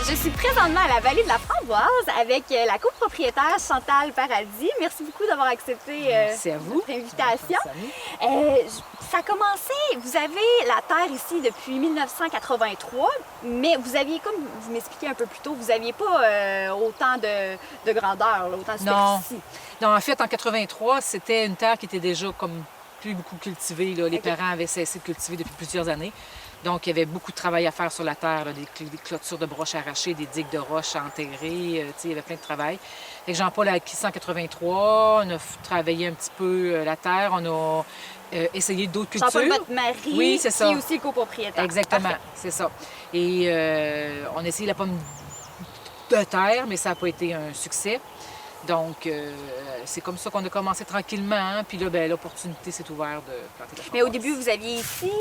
Je suis présentement à la Vallée de la Framboise avec la copropriétaire Chantal Paradis. Merci beaucoup d'avoir accepté C'est à vous. notre invitation. Ça a commencé, vous avez la terre ici depuis 1983, mais vous aviez, comme vous m'expliquiez un peu plus tôt, vous n'aviez pas autant de grandeur, là, autant de superficie. Non, en fait, en 83, c'était une terre qui était déjà comme plus beaucoup cultivée. Là. Les parents avaient cessé de cultiver depuis plusieurs années. Donc, il y avait beaucoup de travail à faire sur la terre, là, des clôtures de broches arrachées, des digues de roches enterrées, il y avait plein de travail. Fait que Jean-Paul a acquis ça en 83, on a travaillé un petit peu la terre, on a essayé d'autres cultures. Jean-Paul, votre mari, oui, c'est qui ça. est aussi copropriétaire. Exactement, c'est ça. Et on a essayé la pomme de terre, mais ça n'a pas été un succès. Donc, c'est comme ça qu'on a commencé tranquillement. Hein? Puis là, ben, l'opportunité s'est ouverte de planter la framboise. Mais au début, vous aviez ici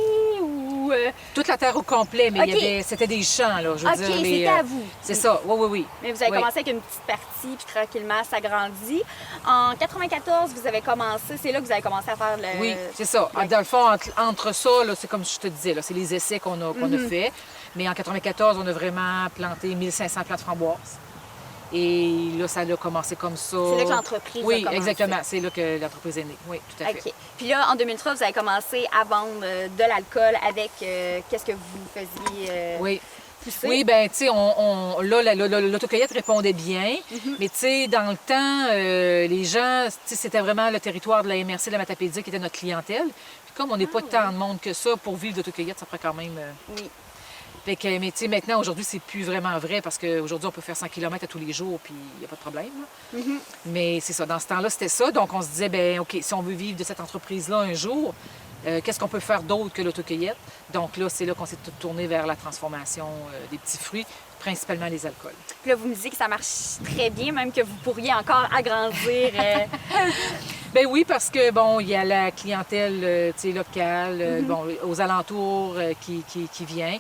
ou... Toute la terre au complet, mais c'était des champs, là, je veux dire. C'était à vous. C'est ça, oui. Mais vous avez commencé avec une petite partie, puis tranquillement, ça grandit. En 94, vous avez commencé, c'est là que vous avez commencé à faire le... Oui, c'est ça. Dans le fond, entre ça, c'est comme je te disais, c'est les essais qu'on a fait. Mais en 94, on a vraiment planté 1500 plants de framboises. Et là, ça a commencé comme ça. C'est là que l'entreprise a commencé. Oui, exactement. C'est là que l'entreprise est née. Oui, tout à fait. OK. Puis là, en 2003, vous avez commencé à vendre de l'alcool avec qu'est-ce que vous faisiez pousser? Oui, bien, tu sais, l'autocueillette répondait bien. Mais, tu sais, dans le temps, les gens, tu sais, c'était vraiment le territoire de la MRC de la Matapédia qui était notre clientèle. Puis comme on n'est pas tant de monde que ça, pour vivre d'autocueillette, ça prend quand même... Oui. Fait que, mais tu sais, maintenant, aujourd'hui, c'est plus vraiment vrai parce qu'aujourd'hui, on peut faire 100 km à tous les jours, puis il n'y a pas de problème. Mais c'est ça, dans ce temps-là, c'était ça. Donc, on se disait, bien, OK, si on veut vivre de cette entreprise-là un jour, qu'est-ce qu'on peut faire d'autre que l'autocueillette? Donc là, c'est là qu'on s'est tourné vers la transformation des petits fruits, principalement les alcools. Puis là, vous me dites que ça marche très bien, même que vous pourriez encore agrandir. Ben oui, parce que, bon, il y a la clientèle, tu sais, locale, bon, aux alentours qui vient.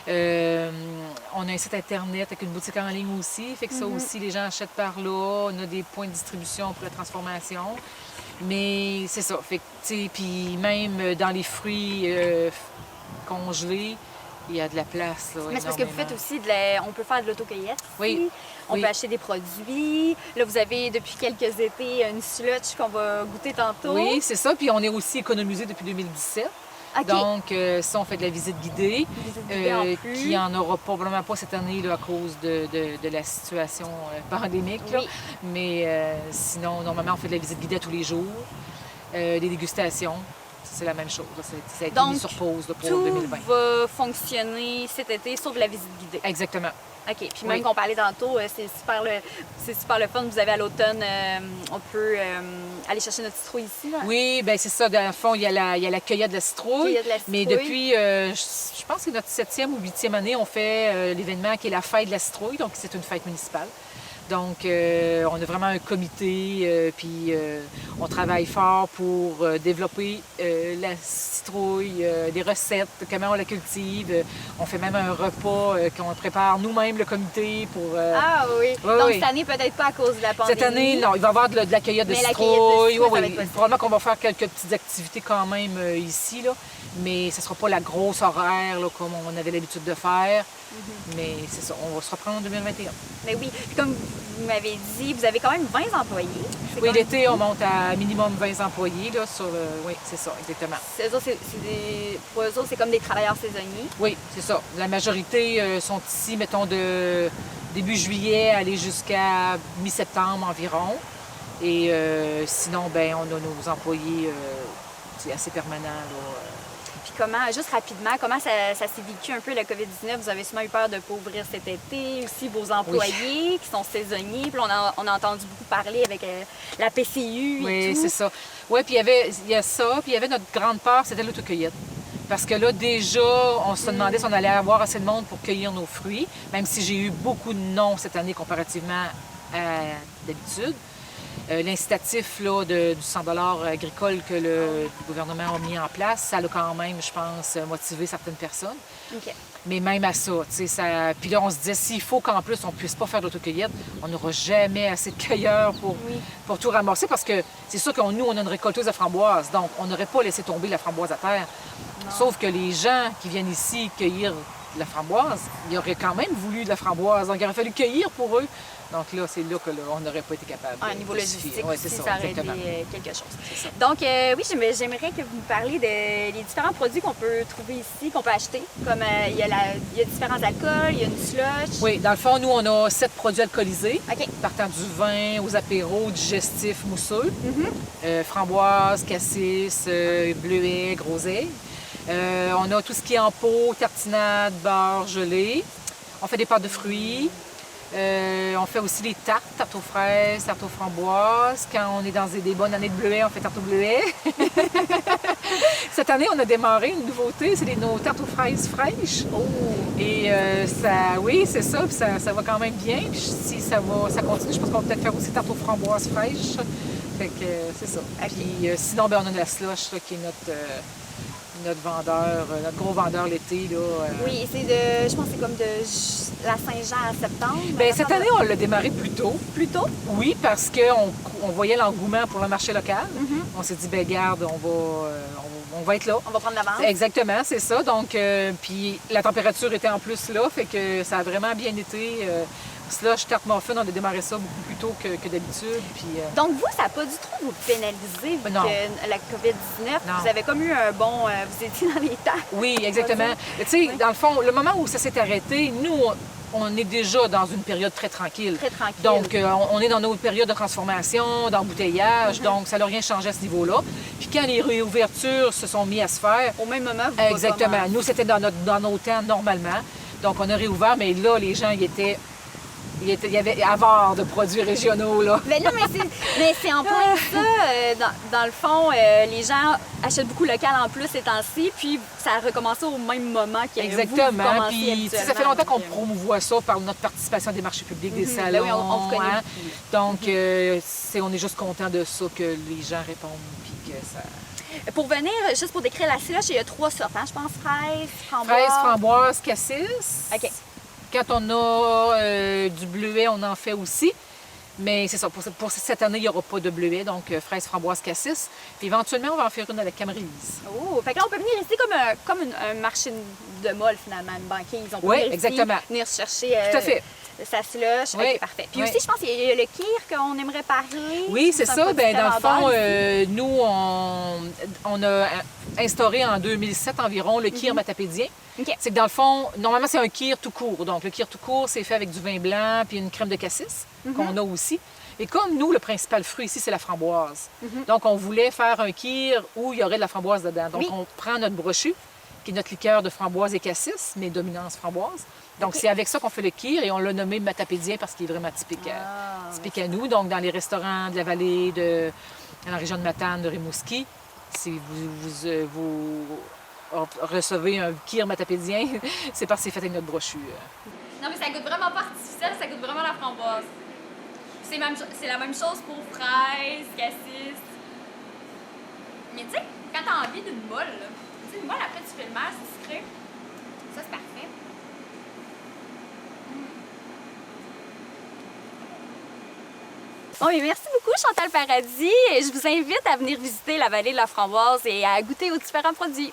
On a un site Internet avec une boutique en ligne aussi, fait que ça aussi, les gens achètent par là. On a des points de distribution pour la transformation. Mais c'est ça, fait que, tu sais, puis même dans les fruits congelés, il y a de la place, là. Mais c'est parce que vous faites aussi on peut faire de l'autocueillette. Oui. On peut acheter des produits. Là, vous avez depuis quelques étés une slotch qu'on va goûter tantôt. Oui, c'est ça. Puis on est aussi économisé depuis 2017. OK. Donc, ça, on fait de la visite guidée, qui n'en aura probablement pas cette année là, à cause de la situation pandémique. Là. Oui. Mais sinon, normalement, on fait de la visite guidée tous les jours, des dégustations. C'est la même chose. Ça a été mis sur pause là, pour 2020. Tout va fonctionner cet été, sauf la visite guidée. Exactement. OK. Puis même qu'on parlait tantôt, c'est super le fun. Vous avez à l'automne, on peut aller chercher notre citrouille ici. Là. Oui, bien c'est ça. Dans le fond, il y a la cueillette de la citrouille. Mais depuis, je pense que c'est notre 7e ou 8e année, on fait l'événement qui est la fête de la citrouille. Donc, c'est une fête municipale. Donc, on a vraiment un comité, puis on travaille fort pour développer la citrouille, des recettes, comment on la cultive. On fait même un repas qu'on prépare nous-mêmes, le comité, pour... Ah oui. Donc, cette année, peut-être pas à cause de la pandémie. Cette année, non. Il va y avoir de la cueillette de citrouille. Oui. Probablement qu'on va faire quelques petites activités quand même ici, là. Mais ce ne sera pas la grosse horaire là, comme on avait l'habitude de faire. Mais c'est ça, on va se reprendre en 2021. Mais oui, puis comme vous m'avez dit, vous avez quand même 20 employés. Oui, l'été, on monte à minimum 20 employés. Là, oui, c'est ça, exactement. Pour eux autres, c'est comme des travailleurs saisonniers. Oui, c'est ça. La majorité sont ici, mettons, de début juillet aller jusqu'à mi-septembre environ. Et sinon, ben, on a nos employés assez permanents. Là, Puis comment, juste rapidement, comment ça s'est vécu un peu le COVID-19? Vous avez sûrement eu peur de ne pas ouvrir cet été, aussi vos employés qui sont saisonniers. Puis on a entendu beaucoup parler avec la PCU et tout. Oui, c'est ça. Oui, puis il y a ça, puis il y avait notre grande part, c'était l'autocueillette. Parce que là, déjà, on se demandait si on allait avoir assez de monde pour cueillir nos fruits, même si j'ai eu beaucoup de non cette année comparativement à d'habitude. L'incitatif là, du 100 $ agricole que le gouvernement a mis en place, ça a quand même, je pense, motivé certaines personnes. OK. Mais même à ça, tu sais, puis là, on se disait, s'il faut qu'en plus, on ne puisse pas faire d'autocueillette, on n'aura jamais assez de cueilleurs pour tout ramasser, parce que c'est sûr que nous, on a une récolteuse à framboises, donc on n'aurait pas laissé tomber la framboise à terre. Non. Sauf que les gens qui viennent ici cueillir la framboise, ils auraient quand même voulu de la framboise. Donc, il aurait fallu cueillir pour eux. Donc là, c'est là qu'on n'aurait pas été capable. Au niveau logistique, c'est ça aurait été quelque chose. Donc, oui, j'aimerais que vous me parliez des différents produits qu'on peut trouver ici, qu'on peut acheter. Comme il y a différents alcools, il y a une slush. Oui, dans le fond, nous, on a 7 produits alcoolisés, partant du vin aux apéros, digestifs, mousseux, framboise, cassis, bleuet, groseille. On a tout ce qui est en pot, tartinade, beurre, gelée. On fait des pâtes de fruits. On fait aussi des tartes aux fraises, tartes aux framboises. Quand on est dans des bonnes années de bleuet, on fait tarte au bleuet. Cette année, on a démarré une nouveauté, c'est nos tartes aux fraises fraîches. Et oui, c'est ça, puis ça va quand même bien. Puis si ça continue, je pense qu'on va peut-être faire aussi tartes aux framboises fraîches. Fait que c'est ça. Puis sinon, on a de la slush là, qui est notre vendeur, notre gros vendeur l'été. Oui, je pense que c'est comme de la Saint-Jean à septembre. Bien, cette année, on l'a démarré plus tôt. Plus tôt? Oui, parce qu'on voyait l'engouement pour le marché local. On s'est dit, bien, garde, on va être là. On va prendre l'avance. Exactement, c'est ça. Donc, puis la température était en plus là, fait que ça a vraiment bien été. Slush, tarte muffin, on a démarré ça beaucoup plus tôt que d'habitude. Donc vous, ça n'a pas du tout vous pénaliser vu que la COVID-19, vous avez comme eu un bon... vous étiez dans les temps. Oui, exactement. Tu sais, dans le fond, le moment où ça s'est arrêté, nous, on est déjà dans une période très tranquille. Très tranquille. Donc, on est dans notre période de transformation, d'embouteillage, donc ça n'a rien changé à ce niveau-là. Puis quand les réouvertures se sont mis à se faire... Au même moment, vous exactement. Nous, c'était dans nos temps normalement. Donc, on a réouvert, mais là, les gens, il y avait avare de produits régionaux, là. Mais là, mais c'est en plein ça. Dans le fond, les gens achètent beaucoup local en plus ces temps-ci, puis ça a recommencé au même moment que exactement. Puis ça fait longtemps qu'on promouvoit ça par notre participation à des marchés publics, des salons. Ben oui, on vous connaît. Donc, on est juste content de ça, que les gens répondent, puis que ça... Pour venir, juste pour décrire la slush, il y a 3 sortes, hein, je pense, fraises, framboises... Fraises, framboises, cassis. OK. Quand on a du bleuet, on en fait aussi. Mais c'est ça, pour cette année, il n'y aura pas de bleuet, donc fraises, framboises, cassis. Puis éventuellement, on va en faire une avec camerise. Oh, fait que là, on peut venir ici comme un marché de molle, finalement, une banquise. On peut oui, venir exactement. Ici, venir chercher tout à fait. sa slush. Oui. OK, parfait. Puis aussi, je pense qu'il y a le kir qu'on aimerait parler. Oui, c'est ça. Bien, dans le fond, nous, on a instauré en 2007 environ le kir matapédien. Okay. C'est que dans le fond, normalement, c'est un kir tout court. Donc, le kir tout court, c'est fait avec du vin blanc puis une crème de cassis qu'on a aussi. Et comme nous, le principal fruit ici, c'est la framboise. Donc, on voulait faire un kir où il y aurait de la framboise dedans. Donc, on prend notre brochu, qui est notre liqueur de framboise et cassis, mais dominance framboise. Donc, c'est avec ça qu'on fait le kir et on l'a nommé matapédien parce qu'il est vraiment typique à nous. Donc, dans les restaurants de la vallée, dans la région de Matane, de Rimouski, si vous recevez un kir matapédien, c'est parce que c'est fait avec notre brochu. Non, mais ça goûte vraiment pas artificiel, ça goûte vraiment la framboise. C'est la même chose pour fraises, cassis. Mais tu sais, quand t'as envie d'une molle, une molle après tu fais le masse, c'est sucré. Ça, c'est parfait. Bon, et merci beaucoup, Chantal Paradis. Je vous invite à venir visiter la vallée de la Framboise et à goûter aux différents produits.